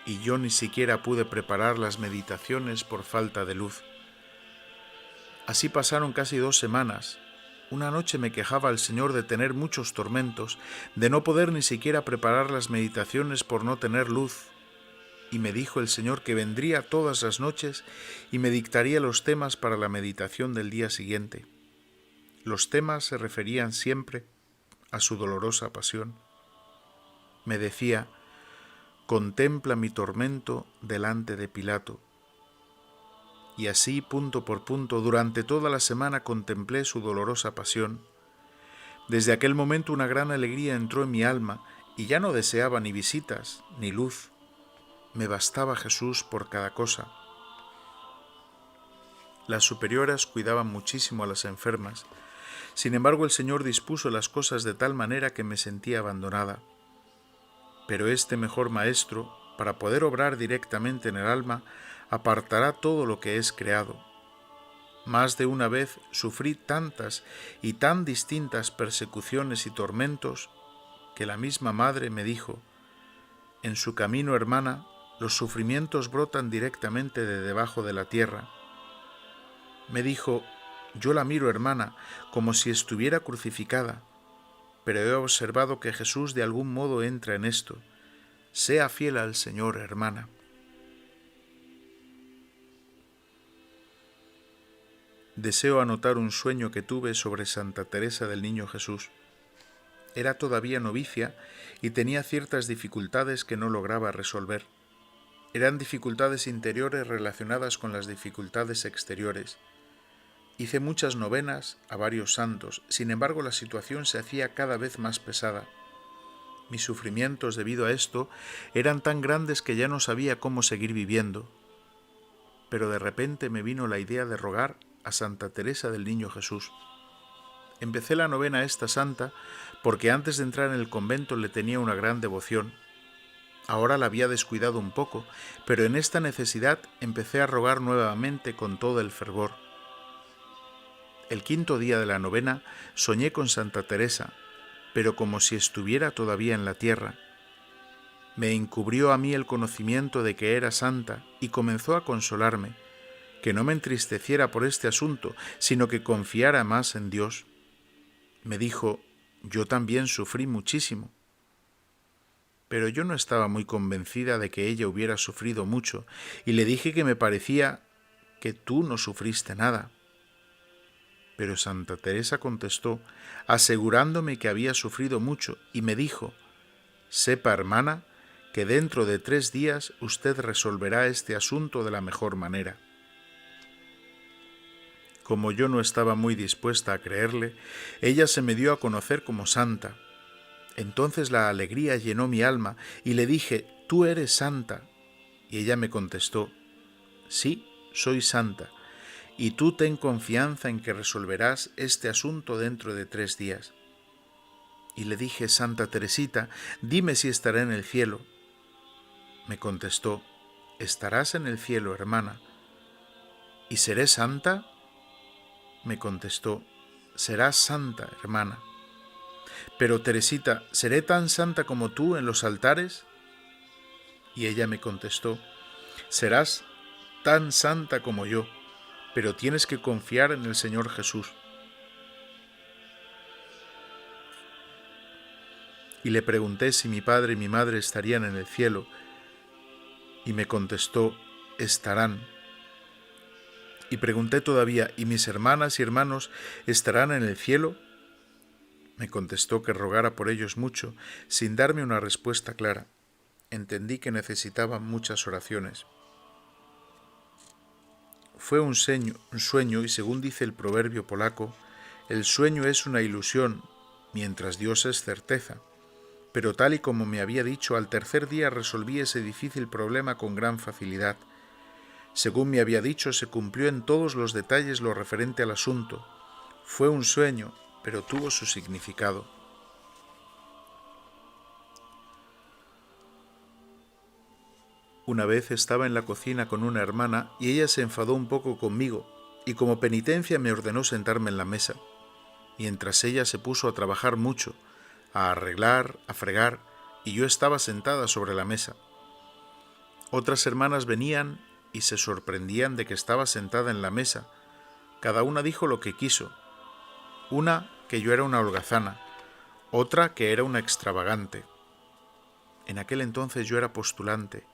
y yo ni siquiera pude preparar las meditaciones por falta de luz. Así pasaron casi 2 semanas. Una noche me quejaba al Señor de tener muchos tormentos, de no poder ni siquiera preparar las meditaciones por no tener luz, y me dijo el Señor que vendría todas las noches y me dictaría los temas para la meditación del día siguiente. Los temas se referían siempre a su dolorosa pasión. Me decía: contempla mi tormento delante de Pilato. Y así, punto por punto, durante toda la semana contemplé su dolorosa pasión. Desde aquel momento una gran alegría entró en mi alma y ya no deseaba ni visitas ni luz. Me bastaba Jesús por cada cosa. Las superioras cuidaban muchísimo a las enfermas. Sin embargo, el Señor dispuso las cosas de tal manera que me sentía abandonada. Pero este mejor Maestro, para poder obrar directamente en el alma, apartará todo lo que es creado. Más de una vez sufrí tantas y tan distintas persecuciones y tormentos que la misma Madre me dijo: en su camino, hermana, los sufrimientos brotan directamente de debajo de la tierra. Me dijo: yo la miro, hermana, como si estuviera crucificada, pero he observado que Jesús de algún modo entra en esto. Sea fiel al Señor, hermana. Deseo anotar un sueño que tuve sobre Santa Teresa del Niño Jesús. Era todavía novicia y tenía ciertas dificultades que no lograba resolver. Eran dificultades interiores relacionadas con las dificultades exteriores. Hice muchas novenas a varios santos, sin embargo la situación se hacía cada vez más pesada. Mis sufrimientos debido a esto eran tan grandes que ya no sabía cómo seguir viviendo. Pero de repente me vino la idea de rogar a Santa Teresa del Niño Jesús. Empecé la novena a esta santa porque antes de entrar en el convento le tenía una gran devoción. Ahora la había descuidado un poco, pero en esta necesidad empecé a rogar nuevamente con todo el fervor. El quinto día de la novena soñé con Santa Teresa, pero como si estuviera todavía en la tierra. Me encubrió a mí el conocimiento de que era santa y comenzó a consolarme, que no me entristeciera por este asunto, sino que confiara más en Dios. Me dijo: yo también sufrí muchísimo. Pero yo no estaba muy convencida de que ella hubiera sufrido mucho, y le dije que me parecía que tú no sufriste nada. Pero Santa Teresa contestó, asegurándome que había sufrido mucho, y me dijo: sepa, hermana, que dentro de 3 días usted resolverá este asunto de la mejor manera. Como yo no estaba muy dispuesta a creerle, ella se me dio a conocer como santa. Entonces la alegría llenó mi alma y le dije: tú eres santa. Y ella me contestó: sí, soy santa, y tú ten confianza en que resolverás este asunto dentro de 3 días. Y le dije: Santa Teresita, dime si estaré en el cielo. Me contestó: estarás en el cielo, hermana. ¿Y seré santa? Me contestó: serás santa, hermana. Pero Teresita, ¿seré tan santa como tú en los altares? Y ella me contestó: serás tan santa como yo, pero tienes que confiar en el Señor Jesús. Y le pregunté si mi padre y mi madre estarían en el cielo, y me contestó: estarán. Y pregunté todavía: ¿y mis hermanas y hermanos estarán en el cielo? Me contestó que rogara por ellos mucho, sin darme una respuesta clara. Entendí que necesitaban muchas oraciones. Fue un sueño, y según dice el proverbio polaco, el sueño es una ilusión, mientras Dios es certeza. Pero tal y como me había dicho, al tercer día resolví ese difícil problema con gran facilidad. Según me había dicho, se cumplió en todos los detalles lo referente al asunto. Fue un sueño, pero tuvo su significado. Una vez estaba en la cocina con una hermana y ella se enfadó un poco conmigo y como penitencia me ordenó sentarme en la mesa, mientras ella se puso a trabajar mucho, a arreglar, a fregar, y yo estaba sentada sobre la mesa. Otras hermanas venían y se sorprendían de que estaba sentada en la mesa. Cada una dijo lo que quiso. Una que yo era una holgazana, otra que era una extravagante. En aquel entonces yo era postulante.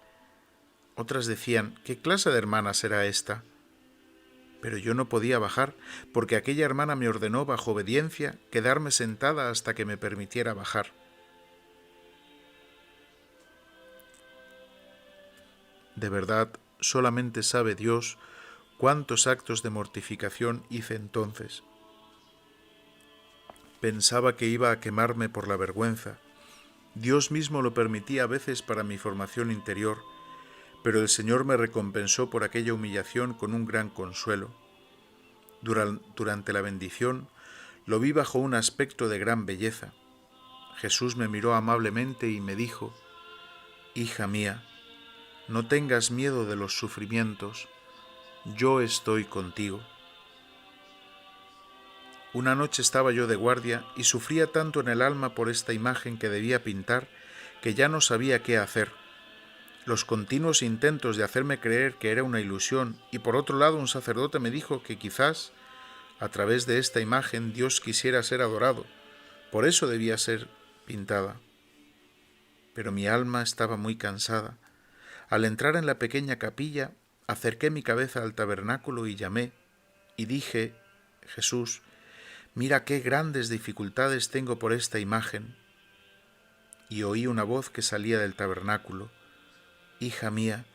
Otras decían: ¿qué clase de hermana será esta? Pero yo no podía bajar, porque aquella hermana me ordenó, bajo obediencia, quedarme sentada hasta que me permitiera bajar. De verdad, solamente sabe Dios cuántos actos de mortificación hice entonces. Pensaba que iba a quemarme por la vergüenza. Dios mismo lo permitía a veces para mi formación interior, pero el Señor me recompensó por aquella humillación con un gran consuelo. Durante la bendición lo vi bajo un aspecto de gran belleza. Jesús me miró amablemente y me dijo: hija mía, no tengas miedo de los sufrimientos, yo estoy contigo. Una noche estaba yo de guardia y sufría tanto en el alma por esta imagen que debía pintar que ya no sabía qué hacer. Los continuos intentos de hacerme creer que era una ilusión, y por otro lado un sacerdote me dijo que quizás a través de esta imagen Dios quisiera ser adorado, por eso debía ser pintada. Pero mi alma estaba muy cansada. Al entrar en la pequeña capilla, acerqué mi cabeza al tabernáculo y llamé, y dije: Jesús, mira qué grandes dificultades tengo por esta imagen. Y oí una voz que salía del tabernáculo: hija mía,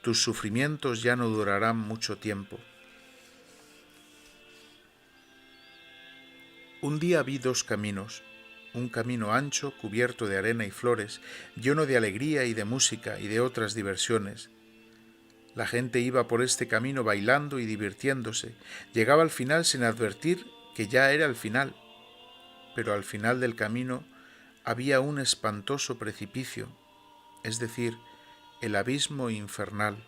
tus sufrimientos ya no durarán mucho tiempo. Un día vi 2 caminos, un camino ancho, cubierto de arena y flores, lleno de alegría y de música y de otras diversiones. La gente iba por este camino bailando y divirtiéndose. Llegaba al final sin advertir que ya era el final, pero al final del camino había un espantoso precipicio, es decir, el abismo infernal.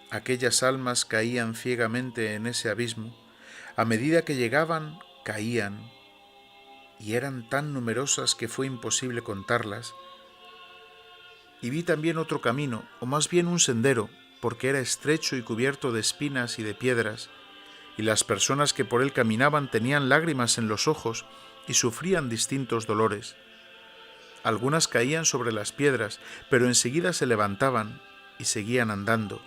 Aquellas almas caían ciegamente en ese abismo. A medida que llegaban, caían, y eran tan numerosas que fue imposible contarlas. Y vi también otro camino, o más bien un sendero, porque era estrecho y cubierto de espinas y de piedras, y las personas que por él caminaban tenían lágrimas en los ojos y sufrían distintos dolores. Algunas caían sobre las piedras, pero enseguida se levantaban y seguían andando.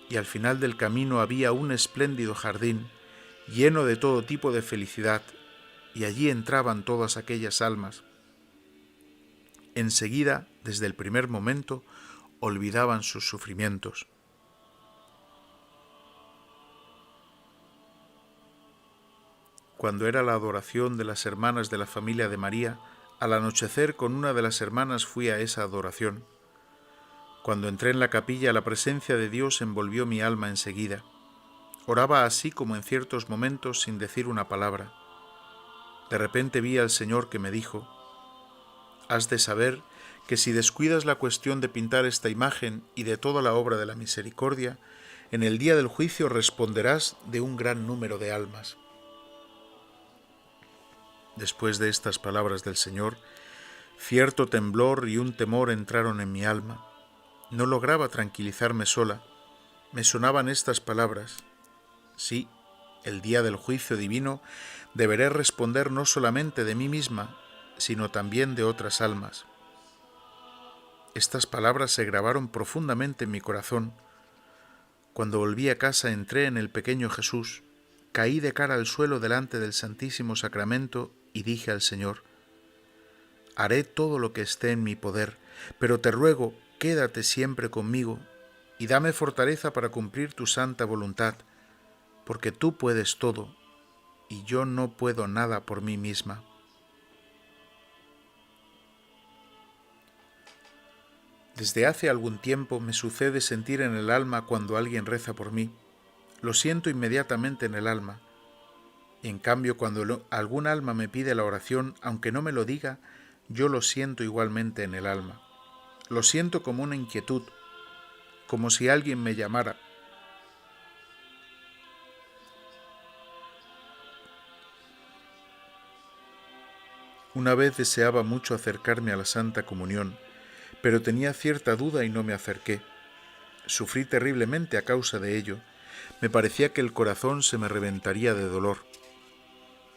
Y al final del camino había un espléndido jardín, lleno de todo tipo de felicidad, y allí entraban todas aquellas almas. Enseguida, desde el primer momento, olvidaban sus sufrimientos. Cuando era la adoración de las hermanas de la familia de María, al anochecer con una de las hermanas fui a esa adoración. Cuando entré en la capilla, la presencia de Dios envolvió mi alma enseguida. Oraba así como en ciertos momentos sin decir una palabra. De repente vi al Señor que me dijo: «Has de saber que si descuidas la cuestión de pintar esta imagen y de toda la obra de la misericordia, en el día del juicio responderás de un gran número de almas». Después de estas palabras del Señor, cierto temblor y un temor entraron en mi alma. No lograba tranquilizarme sola. Me sonaban estas palabras: sí, el día del juicio divino deberé responder no solamente de mí misma, sino también de otras almas. Estas palabras se grabaron profundamente en mi corazón. Cuando volví a casa entré en el pequeño Jesús, caí de cara al suelo delante del Santísimo Sacramento y dije al Señor: «Haré todo lo que esté en mi poder, pero te ruego, quédate siempre conmigo y dame fortaleza para cumplir tu santa voluntad, porque tú puedes todo y yo no puedo nada por mí misma». Desde hace algún tiempo me sucede sentir en el alma cuando alguien reza por mí. Lo siento inmediatamente en el alma. Y en cambio, cuando algún alma me pide la oración, aunque no me lo diga, yo lo siento igualmente en el alma. Lo siento como una inquietud, como si alguien me llamara. Una vez deseaba mucho acercarme a la Santa Comunión, pero tenía cierta duda y no me acerqué. Sufrí terriblemente a causa de ello. Me parecía que el corazón se me reventaría de dolor.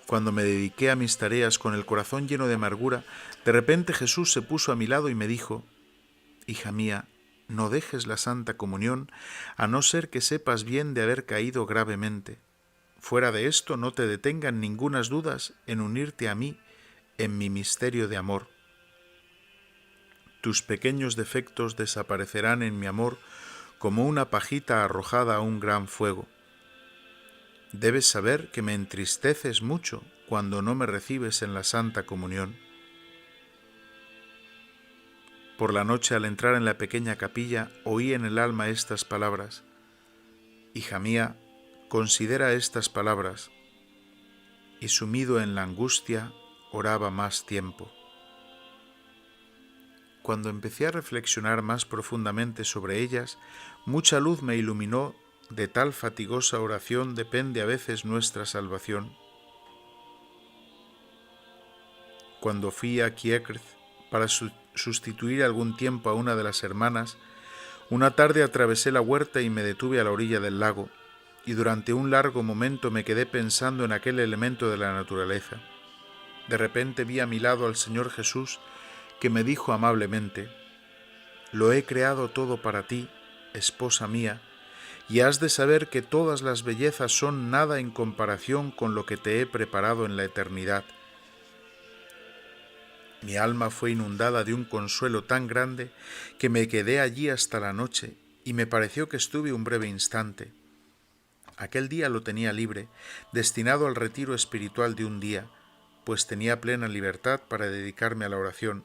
Cuando me dediqué a mis tareas con el corazón lleno de amargura, de repente Jesús se puso a mi lado y me dijo: «Hija mía, no dejes la Santa Comunión a no ser que sepas bien de haber caído gravemente. Fuera de esto no te detengan ningunas dudas en unirte a mí en mi misterio de amor. Tus pequeños defectos desaparecerán en mi amor como una pajita arrojada a un gran fuego. Debes saber que me entristeces mucho cuando no me recibes en la Santa Comunión». Por la noche, al entrar en la pequeña capilla, oí en el alma estas palabras: «Hija mía, considera estas palabras». Y sumido en la angustia, oraba más tiempo. Cuando empecé a reflexionar más profundamente sobre ellas, mucha luz me iluminó. De tal fatigosa oración depende a veces nuestra salvación. Cuando fui a Kiekrz para sustituir algún tiempo a una de las hermanas, una tarde atravesé la huerta y me detuve a la orilla del lago, y durante un largo momento me quedé pensando en aquel elemento de la naturaleza. De repente vi a mi lado al Señor Jesús, que me dijo amablemente: «Lo he creado todo para ti, esposa mía, y has de saber que todas las bellezas son nada en comparación con lo que te he preparado en la eternidad». Mi alma fue inundada de un consuelo tan grande que me quedé allí hasta la noche y me pareció que estuve un breve instante. Aquel día lo tenía libre, destinado al retiro espiritual de un día, pues tenía plena libertad para dedicarme a la oración.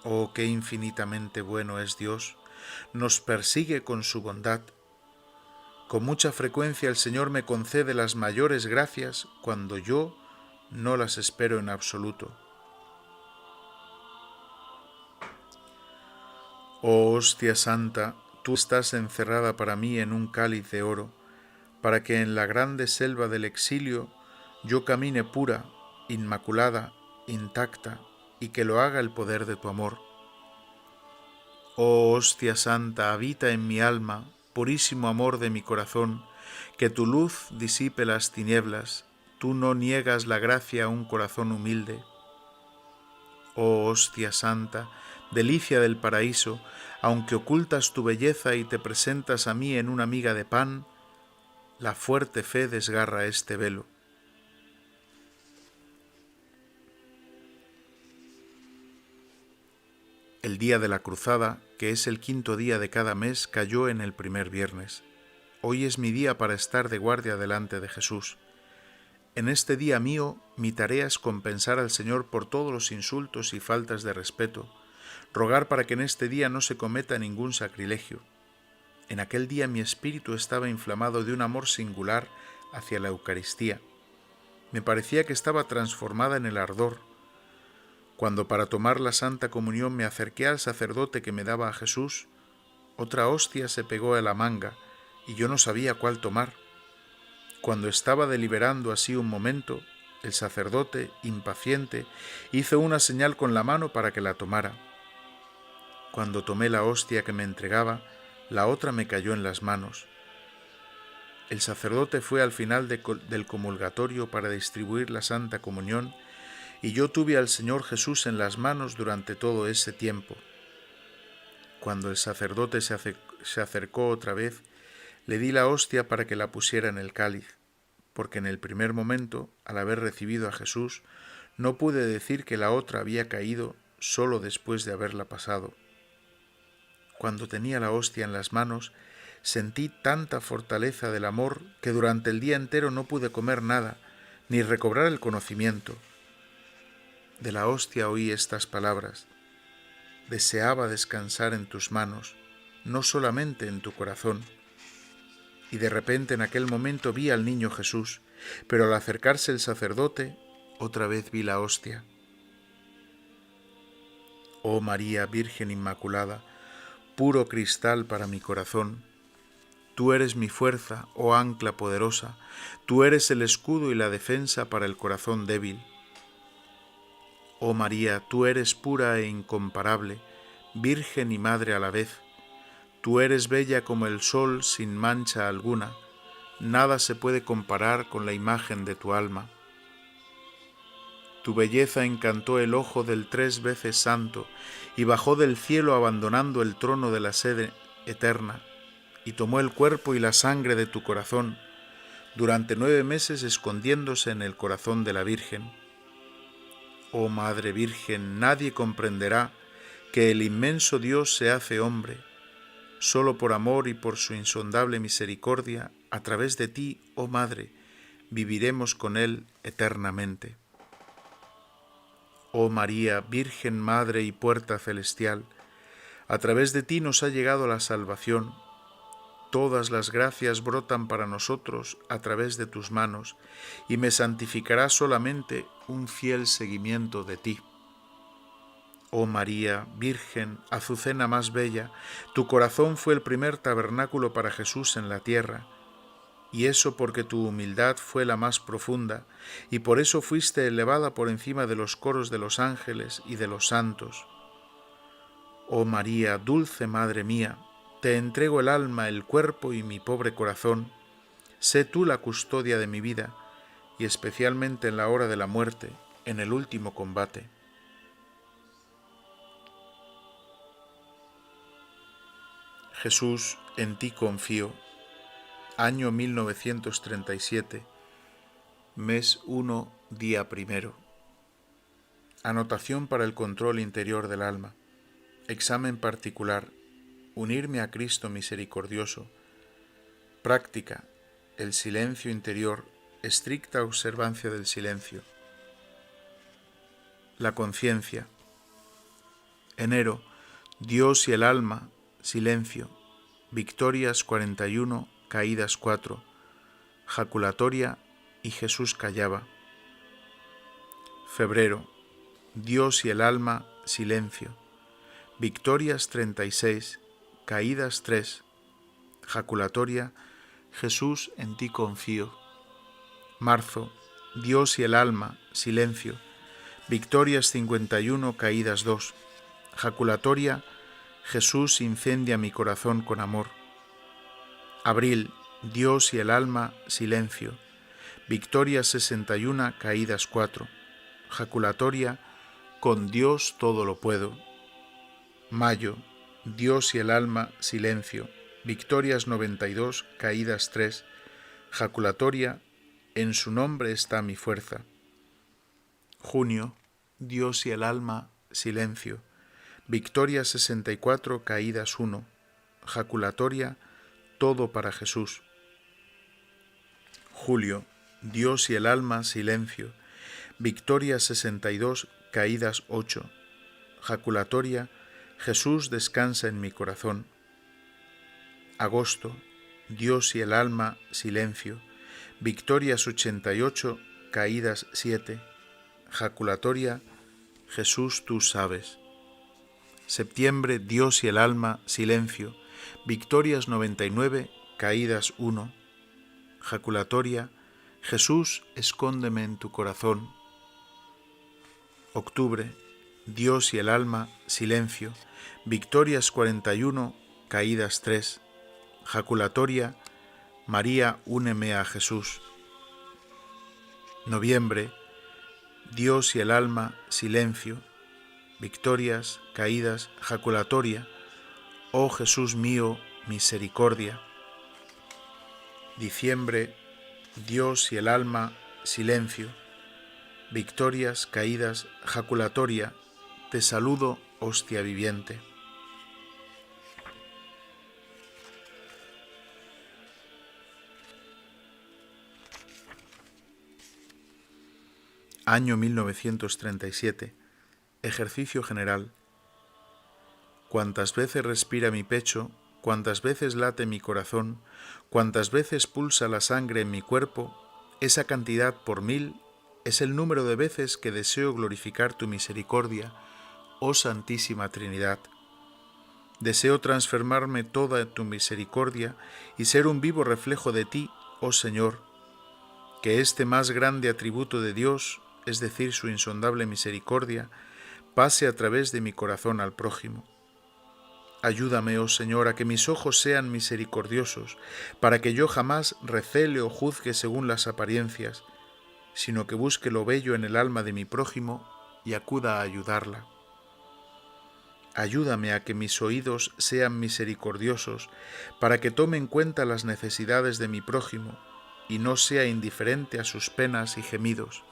Oh, qué infinitamente bueno es Dios, nos persigue con su bondad. Con mucha frecuencia el Señor me concede las mayores gracias cuando yo no las espero en absoluto. Oh hostia santa, tú estás encerrada para mí en un cáliz de oro, para que en la grande selva del exilio yo camine pura, inmaculada, intacta, y que lo haga el poder de tu amor. Oh hostia santa, habita en mi alma, purísimo amor de mi corazón, que tu luz disipe las tinieblas, tú no niegas la gracia a un corazón humilde. Oh hostia santa, delicia del paraíso, aunque ocultas tu belleza y te presentas a mí en una miga de pan, la fuerte fe desgarra este velo. El día de la cruzada, que es el 5.º día de cada mes, cayó en el primer viernes. Hoy es mi día para estar de guardia delante de Jesús. En este día mío, mi tarea es compensar al Señor por todos los insultos y faltas de respeto, rogar para que en este día no se cometa ningún sacrilegio. En aquel día mi espíritu estaba inflamado de un amor singular hacia la Eucaristía. Me parecía que estaba transformada en el ardor. Cuando para tomar la Santa Comunión me acerqué al sacerdote que me daba a Jesús, otra hostia se pegó a la manga y yo no sabía cuál tomar. Cuando estaba deliberando así un momento, el sacerdote, impaciente, hizo una señal con la mano para que la tomara. Cuando tomé la hostia que me entregaba, la otra me cayó en las manos. El sacerdote fue al final del comulgatorio para distribuir la Santa Comunión y yo tuve al Señor Jesús en las manos durante todo ese tiempo. Cuando el sacerdote se acercó otra vez, le di la hostia para que la pusiera en el cáliz, porque en el primer momento, al haber recibido a Jesús, no pude decir que la otra había caído solo después de haberla pasado. Cuando tenía la hostia en las manos, sentí tanta fortaleza del amor que durante el día entero no pude comer nada, ni recobrar el conocimiento. De la hostia oí estas palabras: deseaba descansar en tus manos, no solamente en tu corazón. Y de repente en aquel momento vi al niño Jesús, pero al acercarse el sacerdote, otra vez vi la hostia. Oh María, Virgen Inmaculada, puro cristal para mi corazón, tú eres mi fuerza, oh ancla poderosa, tú eres el escudo y la defensa para el corazón débil. Oh María, tú eres pura e incomparable, Virgen y Madre a la vez. Tú eres bella como el sol sin mancha alguna, nada se puede comparar con la imagen de tu alma. Tu belleza encantó el ojo del 3 veces santo y bajó del cielo abandonando el trono de la sede eterna, y tomó el cuerpo y la sangre de tu corazón, durante 9 meses escondiéndose en el corazón de la Virgen. Oh Madre Virgen, nadie comprenderá que el inmenso Dios se hace hombre. Solo por amor y por su insondable misericordia, a través de ti, oh Madre, viviremos con Él eternamente. Oh María, Virgen Madre y Puerta Celestial, a través de ti nos ha llegado la salvación. Todas las gracias brotan para nosotros a través de tus manos, y me santificará solamente un fiel seguimiento de ti. Oh María, Virgen, azucena más bella, tu corazón fue el primer tabernáculo para Jesús en la tierra, y eso porque tu humildad fue la más profunda, y por eso fuiste elevada por encima de los coros de los ángeles y de los santos. Oh María, dulce Madre mía, te entrego el alma, el cuerpo y mi pobre corazón. Sé tú la custodia de mi vida, y especialmente en la hora de la muerte, en el último combate. Jesús, en ti confío. Año 1937, mes 1, día 1. Anotación para el control interior del alma. Examen particular. Unirme a Cristo misericordioso. Práctica. El silencio interior. Estricta observancia del silencio. La conciencia. Enero. Dios y el alma. Silencio. Victorias 41, caídas 4. Jaculatoria y Jesús callaba. Febrero. Dios y el alma. Silencio. Victorias 36, caídas 3. Jaculatoria. Jesús, en ti confío. Marzo, Dios y el alma, silencio. Victorias 51, caídas 2. Jaculatoria, Jesús incendia mi corazón con amor. Abril, Dios y el alma, silencio. Victorias 61, caídas 4. Jaculatoria, con Dios todo lo puedo. Mayo, Dios y el alma, silencio. Victorias 92, caídas 3. Jaculatoria, en su nombre está mi fuerza. Junio, Dios y el alma, silencio. Victorias 64, caídas 1. Jaculatoria, todo para Jesús. Julio, Dios y el alma, silencio. Victorias 62, caídas 8. Jaculatoria, Jesús descansa en mi corazón. Agosto, Dios y el alma, silencio. Victorias 88, caídas 7. Jaculatoria, Jesús tú sabes. Septiembre, Dios y el alma, silencio. Victorias 99, caídas 1. Jaculatoria, Jesús, escóndeme en tu corazón. Octubre, Dios y el alma, silencio. Victorias 41, caídas 3. Jaculatoria, María, úneme a Jesús. Noviembre, Dios y el alma, silencio. Victorias, caídas, jaculatoria. Oh Jesús mío, misericordia. Diciembre, Dios y el alma, silencio. Victorias, caídas, jaculatoria. Te saludo, hostia viviente. Año 1937. Ejercicio general. Cuantas veces respira mi pecho, cuantas veces late mi corazón, cuantas veces pulsa la sangre en mi cuerpo, esa cantidad por 1000 es el número de veces que deseo glorificar tu misericordia, oh Santísima Trinidad. Deseo transformarme toda tu misericordia y ser un vivo reflejo de ti, oh Señor. Que este más grande atributo de Dios, es decir, su insondable misericordia, pase a través de mi corazón al prójimo. Ayúdame, oh Señor, a que mis ojos sean misericordiosos, para que yo jamás recele o juzgue según las apariencias, sino que busque lo bello en el alma de mi prójimo y acuda a ayudarla. Ayúdame a que mis oídos sean misericordiosos, para que tome en cuenta las necesidades de mi prójimo y no sea indiferente a sus penas y gemidos.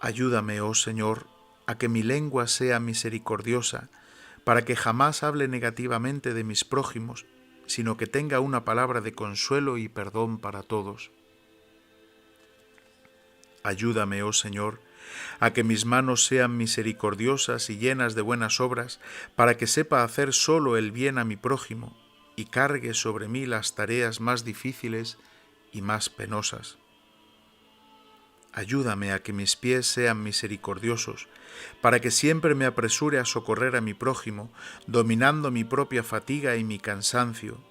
Ayúdame, oh Señor, a que mi lengua sea misericordiosa, para que jamás hable negativamente de mis prójimos, sino que tenga una palabra de consuelo y perdón para todos. Ayúdame, oh Señor, a que mis manos sean misericordiosas y llenas de buenas obras, para que sepa hacer solo el bien a mi prójimo y cargue sobre mí las tareas más difíciles y más penosas. Ayúdame a que mis pies sean misericordiosos, para que siempre me apresure a socorrer a mi prójimo, dominando mi propia fatiga y mi cansancio.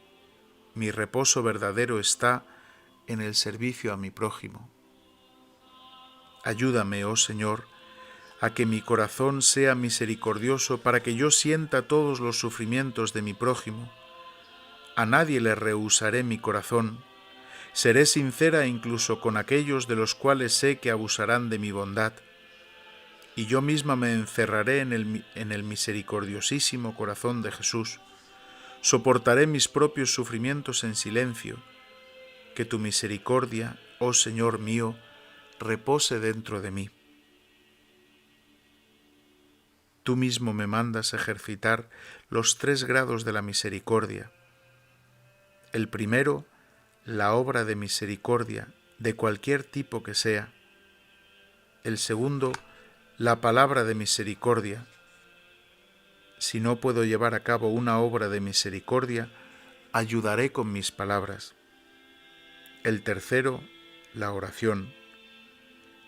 Mi reposo verdadero está en el servicio a mi prójimo. Ayúdame, oh Señor, a que mi corazón sea misericordioso, para que yo sienta todos los sufrimientos de mi prójimo. A nadie le rehusaré mi corazón. Seré sincera incluso con aquellos de los cuales sé que abusarán de mi bondad, y yo misma me encerraré en el misericordiosísimo corazón de Jesús. Soportaré mis propios sufrimientos en silencio. Que tu misericordia, oh Señor mío, repose dentro de mí. Tú mismo me mandas ejercitar los 3 grados de la misericordia. El primero, la obra de misericordia, de cualquier tipo que sea. El segundo, la palabra de misericordia. Si no puedo llevar a cabo una obra de misericordia, ayudaré con mis palabras. El tercero, la oración.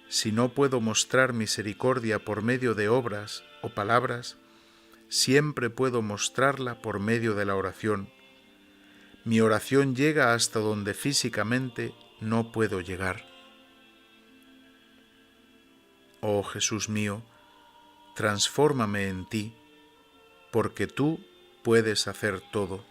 Si no puedo mostrar misericordia por medio de obras o palabras, siempre puedo mostrarla por medio de la oración. Mi oración llega hasta donde físicamente no puedo llegar. Oh Jesús mío, transfórmame en ti, porque tú puedes hacer todo.